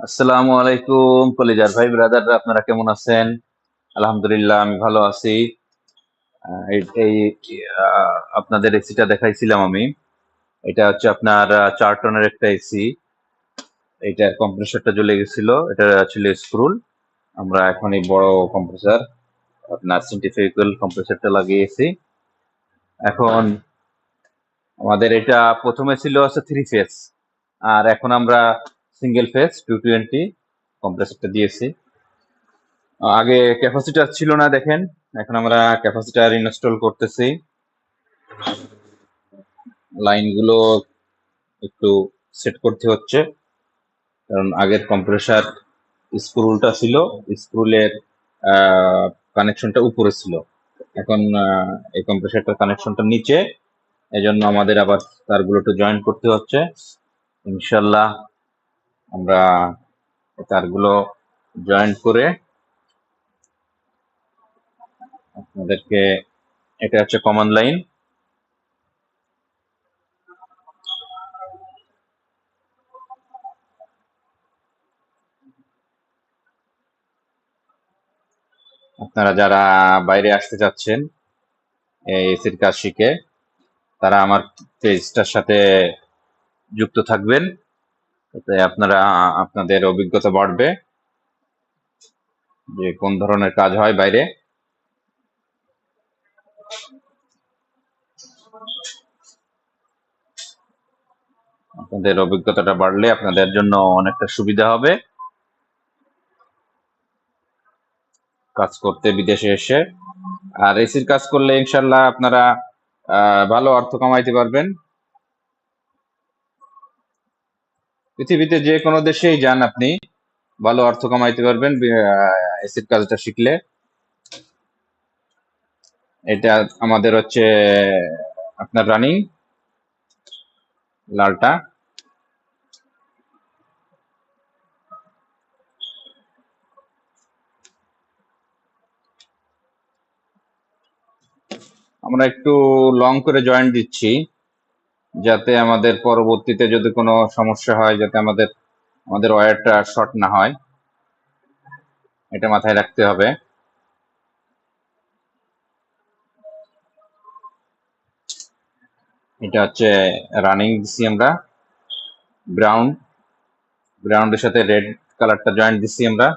আসসালামু আলাইকুম কলিজার ভাই ব্রাদাররা, আপনারা কেমন আছেন? আলহামদুলিল্লাহ, আমি ভালো আছি। আপনাদের এসিটা দেখাইছিলাম আমি। এটা হচ্ছে আপনার 4 টনের একটা এসি। এটার কম্প্রেসরটা জ্বলে গেছিল, এটা ছিল স্ক্রুল। আমরা এখন এই বড় কম্প্রেসর, আপনার সেন্ট্রিফিউগাল কম্প্রেসরটা লাগিয়েছি। এখন আমাদের এটা প্রথমে ছিল হচ্ছে 3 ফেজ, আর এখন আমরা সিঙ্গেল ফেজ 220 কম্প্রেসরটা দিয়েছি। আগে ক্যাপাসিটার ছিল না, দেখেন। এখন আমরা ক্যাপাসিটার ইনস্টল করতেছি। লাইনগুলো একটু সেট করতে হচ্ছে, কারণ আগের কম্প্রেসার স্ক্রুলটা ছিল, স্ক্রুলের কানেকশনটা উপরে ছিল। এখন এই কম্প্রেসারটার কানেকশনটা নিচে, এজন্য আমাদের আবার তারগুলো একটু জয়েন করতে হচ্ছে। ইনশাল্লাহ আমরা তারগুলো জয়েন করে আপনাদেরকে, এটা হচ্ছে কমন লাইন। আপনারা যারা বাইরে আসতে চাচ্ছেন এই এসির কাজ শিখে, তারা আমার পেজটার সাথে যুক্ত থাকবেন, এতে আপনারা আপনাদের অভিজ্ঞতা বাড়বে যে কোন ধরনের কাজ হয় বাইরে। আপনাদের অভিজ্ঞতাটা বাড়লে আপনাদের জন্য অনেকটা সুবিধা হবে কাজ করতে বিদেশে এসে। আর এসির কাজ করলে ইনশাল্লাহ আপনারা ভালো অর্থ কামাইতে পারবেন। পৃথিবীতে যে কোনো দেশেই যান, আপনি ভালো অর্থ কামাইতে পারবেন এসির কাজটা শিখলে। এটা আমাদের হচ্ছে আপনার রানিং লালটা। আমরা একটু লং করে জয়েন্ট দিচ্ছি, যাতে আমাদের পরবর্তীতে যদি কোনো সমস্যা হয়, যাতে আমাদের ওয়্যারটা শর্ট না হয়, এটা মাথায় রাখতে হবে। এটা হচ্ছে রানিং দিচ্ছি আমরা, গ্রাউন্ডের সাথে রেড কালারটা জয়েন্ট দিচ্ছি আমরা।